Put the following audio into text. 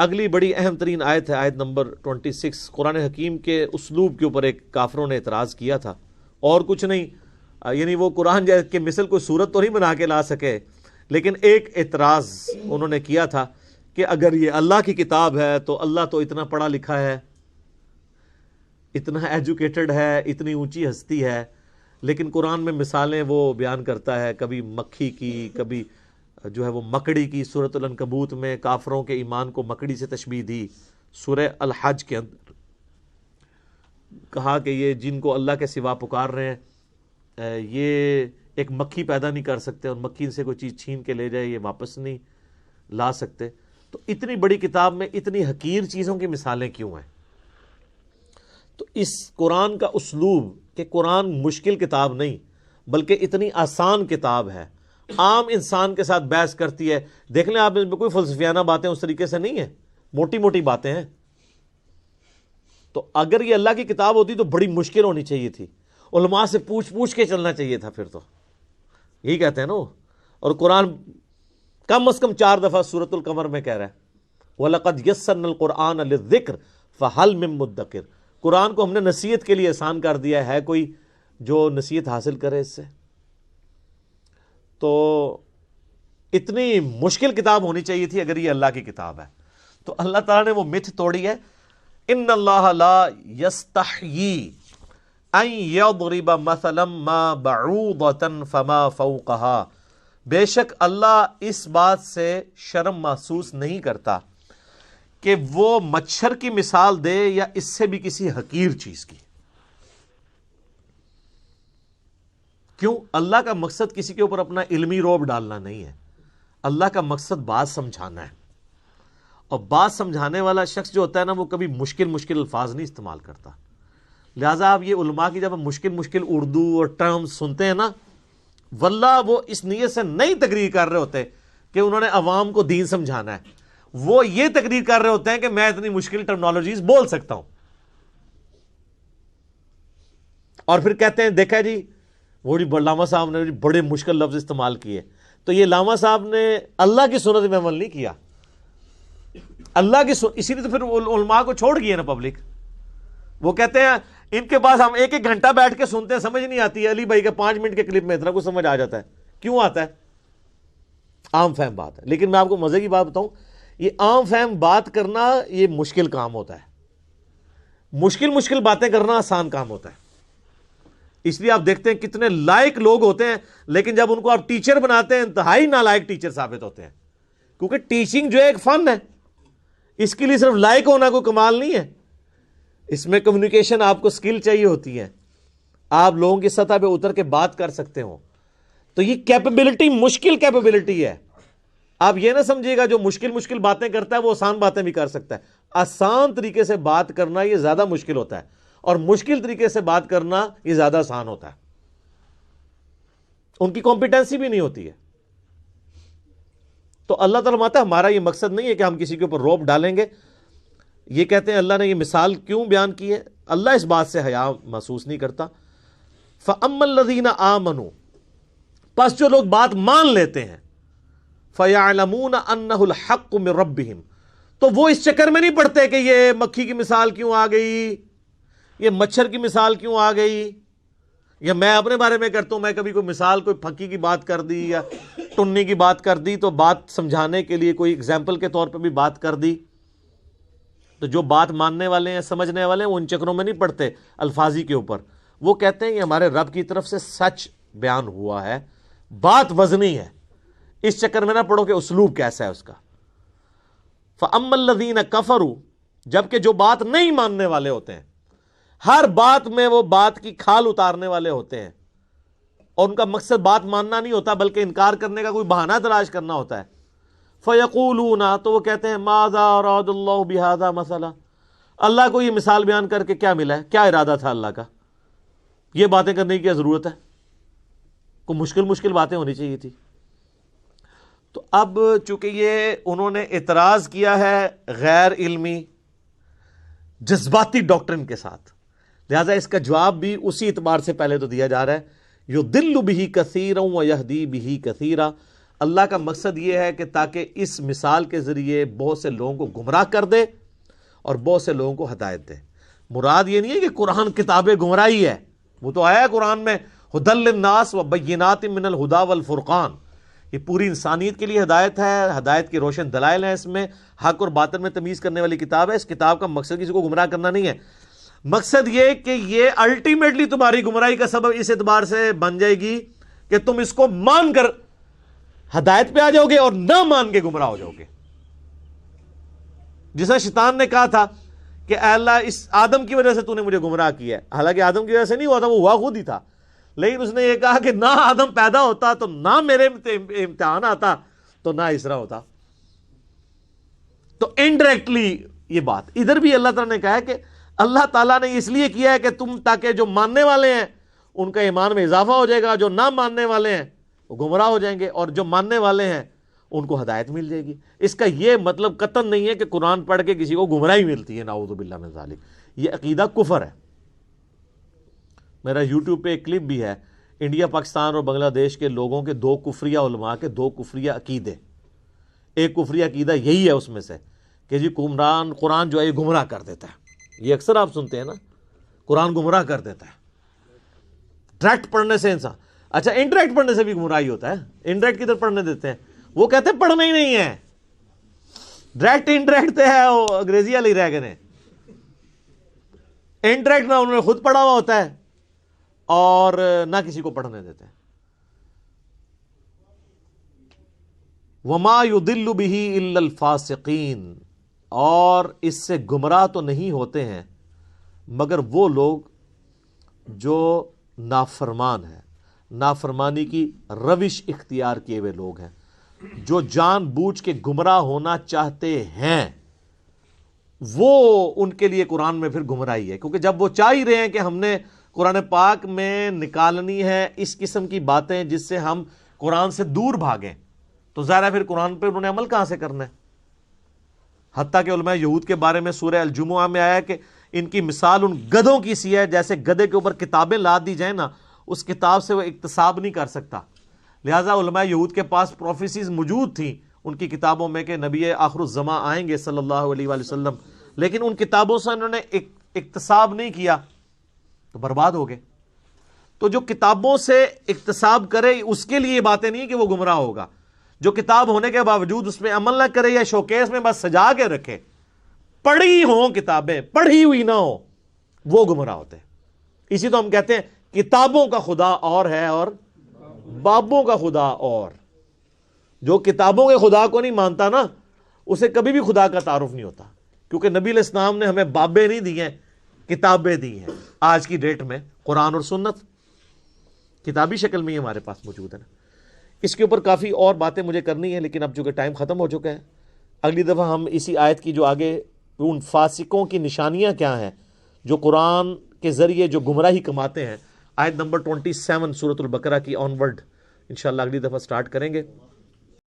اگلی بڑی اہم ترین آیت ہے آیت نمبر 26. قرآن حکیم کے اسلوب کے اوپر ایک کافروں نے اعتراض کیا تھا، اور کچھ نہیں، یعنی وہ قرآن کے مثل کوئی صورت تو نہیں بنا کے لا سکے، لیکن ایک اعتراض انہوں نے کیا تھا کہ اگر یہ اللہ کی کتاب ہے تو اللہ تو اتنا پڑھا لکھا ہے، اتنا ایجوکیٹڈ ہے، اتنی اونچی ہستی ہے، لیکن قرآن میں مثالیں وہ بیان کرتا ہے، کبھی مکھی کی، کبھی جو ہے وہ مکڑی کی. سورۃ العنکبوت میں کافروں کے ایمان کو مکڑی سے تشبیہ دی. سورہ الحج کے اندر کہا کہ یہ جن کو اللہ کے سوا پکار رہے ہیں یہ ایک مکھی پیدا نہیں کر سکتے، اور مکھی سے کوئی چیز چھین کے لے جائے یہ واپس نہیں لا سکتے. تو اتنی بڑی کتاب میں اتنی حقیر چیزوں کی مثالیں کیوں ہیں؟ تو اس قرآن کا اسلوب کہ قرآن مشکل کتاب نہیں بلکہ اتنی آسان کتاب ہے، عام انسان کے ساتھ بحث کرتی ہے. دیکھ لیں آپ، اس میں کوئی فلسفیانہ باتیں اس طریقے سے نہیں ہیں، موٹی موٹی باتیں ہیں. تو اگر یہ اللہ کی کتاب ہوتی تو بڑی مشکل ہونی چاہیے تھی، علماء سے پوچھ کے چلنا چاہیے تھا. پھر تو یہی کہتے ہیں نا. اور قرآن کم از کم 4 دفعہ سورۃ القمر میں کہہ رہا ہے وَلَقَدْ يَسَّرْنَا الْقُرْآنَ لِلذِّكْرِ فَهَلْ مِن مُدَّكِرٍ. قرآن کو ہم نے نصیحت کے لیے آسان کر دیا ہے کوئی جو نصیحت حاصل کرے اس سے؟ تو اتنی مشکل کتاب ہونی چاہیے تھی اگر یہ اللہ کی کتاب ہے. تو اللہ تعالیٰ نے وہ متھ توڑی ہے. ان اللہ لا یستحیی ان یضرب مثلا ما بعوضۃ فما فوقها. بے شک اللہ اس بات سے شرم محسوس نہیں کرتا کہ وہ مچھر کی مثال دے یا اس سے بھی کسی حقیر چیز کی. کیوں؟ اللہ کا مقصد کسی کے اوپر اپنا علمی روب ڈالنا نہیں ہے، اللہ کا مقصد بات سمجھانا ہے. اور بات سمجھانے والا شخص جو ہوتا ہے نا وہ کبھی مشکل الفاظ نہیں استعمال کرتا. لہٰذا آپ یہ علماء کی جب مشکل اردو اور ٹرمز سنتے ہیں نا، واللہ وہ اس نیت سے نہیں تقریر کر رہے ہوتے کہ انہوں نے عوام کو دین سمجھانا ہے، وہ یہ تقریر کر رہے ہوتے ہیں کہ میں اتنی مشکل ٹرمنالوجیز بول سکتا ہوں. اور پھر کہتے ہیں دیکھا جی وہ علامہ صاحب نے بڑے مشکل لفظ استعمال کیے. تو یہ علامہ صاحب نے اللہ کی سنت میں عمل نہیں کیا، اللہ کی اسی لیے تو پھر علماء کو چھوڑ گئی ہے نا پبلک. وہ کہتے ہیں ان کے پاس ہم 1 گھنٹہ بیٹھ کے سنتے ہیں، سمجھ نہیں آتی ہے. علی بھائی کے 5 منٹ کے کلپ میں اتنا کچھ سمجھ آ جاتا ہے. کیوں آتا ہے؟ عام فہم بات ہے. لیکن میں آپ کو مزے کی بات بتاؤں، یہ عام فہم بات کرنا یہ مشکل کام ہوتا ہے، مشکل باتیں کرنا آسان کام ہوتا ہے. اس لیے آپ دیکھتے ہیں کتنے لائق لوگ ہوتے ہیں، لیکن جب ان کو آپ ٹیچر بناتے ہیں انتہائی نالائق ٹیچر ثابت ہوتے ہیں. کیونکہ ٹیچنگ جو ہے ایک فن ہے، اس کے لیے صرف لائق ہونا کوئی کمال نہیں ہے. اس میں کمیونیکیشن آپ کو سکل چاہیے ہوتی ہے، آپ لوگوں کی سطح پہ اتر کے بات کر سکتے ہو. تو یہ کیپیبلٹی مشکل کیپیبلٹی ہے. آپ یہ نہ سمجھیے گا جو مشکل باتیں کرتا ہے وہ آسان باتیں بھی کر سکتا ہے. آسان طریقے سے بات کرنا یہ زیادہ مشکل ہوتا ہے، اور مشکل طریقے سے بات کرنا یہ زیادہ آسان ہوتا ہے. ان کی کمپیٹنسی بھی نہیں ہوتی ہے. تو اللہ تعالیٰ ماتا ہمارا یہ مقصد نہیں ہے کہ ہم کسی کے اوپر روب ڈالیں گے. یہ کہتے ہیں اللہ نے یہ مثال کیوں بیان کی ہے؟ اللہ اس بات سے حیا محسوس نہیں کرتا. فَأَمَّا الَّذِينَ آمَنُوا، پس جو لوگ بات مان لیتے ہیں، فَيَعْلَمُونَ أَنَّهُ الْحَقُّ مِن رَبِّهِمْ، تو وہ اس چکر میں نہیں پڑتے کہ یہ مکھی کی مثال کیوں آ گئی، یہ مچھر کی مثال کیوں آ گئی، یا میں اپنے بارے میں کرتا ہوں، میں کبھی کوئی مثال کوئی پھکی کی بات کر دی یا ٹنی کی بات کر دی تو بات سمجھانے کے لیے کوئی اگزامپل کے طور پہ بھی بات کر دی. تو جو بات ماننے والے ہیں سمجھنے والے ہیں وہ ان چکروں میں نہیں پڑتے الفاظی کے اوپر. وہ کہتے ہیں یہ ہمارے رب کی طرف سے سچ بیان ہوا ہے، بات وزنی ہے، اس چکر میں نہ پڑھو کہ اسلوب کیسا ہے اس کا. فَأَمَّا الَّذِينَ كَفَرُوا، جبکہ جو بات نہیں ماننے والے ہوتے ہیں، ہر بات میں وہ بات کی کھال اتارنے والے ہوتے ہیں، اور ان کا مقصد بات ماننا نہیں ہوتا بلکہ انکار کرنے کا کوئی بہانہ تلاش کرنا ہوتا ہے. فَيَقُولُونَ، تو وہ کہتے ہیں مَاذَا أَرَادَ اللَّهُ بِهَذَا مَثَلًا، اللہ کو یہ مثال بیان کر کے کیا ملا ہے، کیا ارادہ تھا اللہ کا، یہ باتیں کرنے کی کیا ضرورت ہے، کوئی مشکل باتیں ہونی چاہیے تھی. تو اب چونکہ یہ انہوں نے اعتراض کیا ہے غیر علمی جذباتی ڈاکٹرن کے ساتھ، لہذا اس کا جواب بھی اسی اعتبار سے پہلے تو دیا جا رہا ہے. یضل بہ کثیرا ویہدی بہ کثیرا، اللہ کا مقصد یہ ہے کہ تاکہ اس مثال کے ذریعے بہت سے لوگوں کو گمراہ کر دے اور بہت سے لوگوں کو ہدایت دے. مراد یہ نہیں ہے کہ قرآن کتاب گمراہی ہے، وہ تو آیا ہے قرآن میں ھدی للناس وبینات من الھدی والفرقان، یہ پوری انسانیت کے لیے ہدایت ہے، ہدایت کے روشن دلائل ہیں، اس میں حق اور باطل میں تمیز کرنے والی کتاب ہے. اس کتاب کا مقصد کسی کو گمراہ کرنا نہیں ہے، مقصد یہ کہ یہ الٹیمیٹلی تمہاری گمراہی کا سبب اس اعتبار سے بن جائے گی کہ تم اس کو مان کر ہدایت پہ آ جاؤ گے اور نہ مان کے گمراہ ہو جاؤ گے. جیسا شیطان نے کہا تھا کہ اے اللہ اس آدم کی وجہ سے تو نے مجھے گمراہ کیا ہے، حالانکہ آدم کی وجہ سے نہیں ہوا تھا، وہ ہوا خود ہی تھا، لیکن اس نے یہ کہا کہ نہ آدم پیدا ہوتا تو نہ میرے امتحان آتا تو نہ اسرا ہوتا. تو انڈائریکٹلی یہ بات ادھر بھی اللہ تعالیٰ نے کہا ہے کہ اللہ تعالیٰ نے اس لیے کیا ہے کہ تم تاکہ جو ماننے والے ہیں ان کا ایمان میں اضافہ ہو جائے گا، جو نہ ماننے والے ہیں وہ گمراہ ہو جائیں گے، اور جو ماننے والے ہیں ان کو ہدایت مل جائے گی. اس کا یہ مطلب قطعاً نہیں ہے کہ قرآن پڑھ کے کسی کو گمراہی ملتی ہے، نعوذ باللہ من ذالک، یہ عقیدہ کفر ہے. میرا یوٹیوب پہ ایک کلپ بھی ہے، انڈیا پاکستان اور بنگلہ دیش کے لوگوں کے دو کفریہ علماء کے دو کفریہ عقیدے. ایک کفریہ عقیدہ یہی ہے اس میں سے کہ جی قرآن جو ہے یہ گمراہ کر دیتا ہے. یہ اکثر آپ سنتے ہیں نا، قرآن گمراہ کر دیتا ہے ڈائریکٹ پڑھنے سے انسان. اچھا انڈائریکٹ پڑھنے سے بھی گمراہی ہوتا ہے، انڈائریکٹ کدھر پڑھنے دیتے ہیں؟ وہ کہتے ہیں پڑھنا ہی نہیں ہے، ڈائریکٹ انڈائریکٹ ہے، وہ انگریزی والی رہ گئے. انڈائریکٹ نہ انہوں نے خود پڑھا ہوا ہوتا ہے اور نہ کسی کو پڑھنے دیتے ہیں. وما يضل به الا الفاسقین، اور اس سے گمراہ تو نہیں ہوتے ہیں مگر وہ لوگ جو نافرمان ہیں، نافرمانی کی روش اختیار کیے ہوئے لوگ ہیں، جو جان بوجھ کے گمراہ ہونا چاہتے ہیں. وہ ان کے لیے قرآن میں پھر گمراہی ہے، کیونکہ جب وہ چاہ ہی رہے ہیں کہ ہم نے قرآن پاک میں نکالنی ہے اس قسم کی باتیں جس سے ہم قرآن سے دور بھاگیں، تو ظاہر ہے پھر قرآن پہ انہوں نے عمل کہاں سے کرنا ہے. حتیٰ کہ علماء یہود کے بارے میں سورہ الجمعہ میں آیا کہ ان کی مثال ان گدھوں کی سی ہے، جیسے گدھے کے اوپر کتابیں لاد دی جائیں نا، اس کتاب سے وہ اکتساب نہیں کر سکتا. لہٰذا علماء یہود کے پاس پروفیسیز موجود تھیں ان کی کتابوں میں کہ نبی آخر الزماں آئیں گے صلی اللہ علیہ وآلہ وسلم، لیکن ان کتابوں سے انہوں نے اکتساب نہیں کیا تو برباد ہو گئے. تو جو کتابوں سے اکتساب کرے اس کے لیے یہ باتیں نہیں کہ وہ گمراہ ہوگا، جو کتاب ہونے کے باوجود اس پہ عمل نہ کرے یا شوکیس میں بس سجا کے رکھے، پڑھی ہوں کتابیں پڑھی ہوئی نہ ہو، وہ گمراہ ہوتے ہیں. اسی تو ہم کہتے ہیں کتابوں کا خدا اور ہے اور بابوں کا خدا اور. جو کتابوں کے خدا کو نہیں مانتا نا، اسے کبھی بھی خدا کا تعارف نہیں ہوتا، کیونکہ نبی علیہ السلام نے ہمیں بابیں نہیں دی ہیں، کتابیں دی ہیں. آج کی ڈیٹ میں قرآن اور سنت کتابی شکل میں ہی ہمارے پاس موجود ہے نا. اس کے اوپر کافی اور باتیں مجھے کرنی ہیں، لیکن اب چونکہ ٹائم ختم ہو چکا ہے، اگلی دفعہ ہم اسی آیت کی جو آگے ان فاسقوں کی نشانیاں کیا ہیں جو قرآن کے ذریعے جو گمراہی کماتے ہیں، آیت نمبر 27 سورۃ البقرہ کی آن ورڈ انشاءاللہ اگلی دفعہ سٹارٹ کریں گے.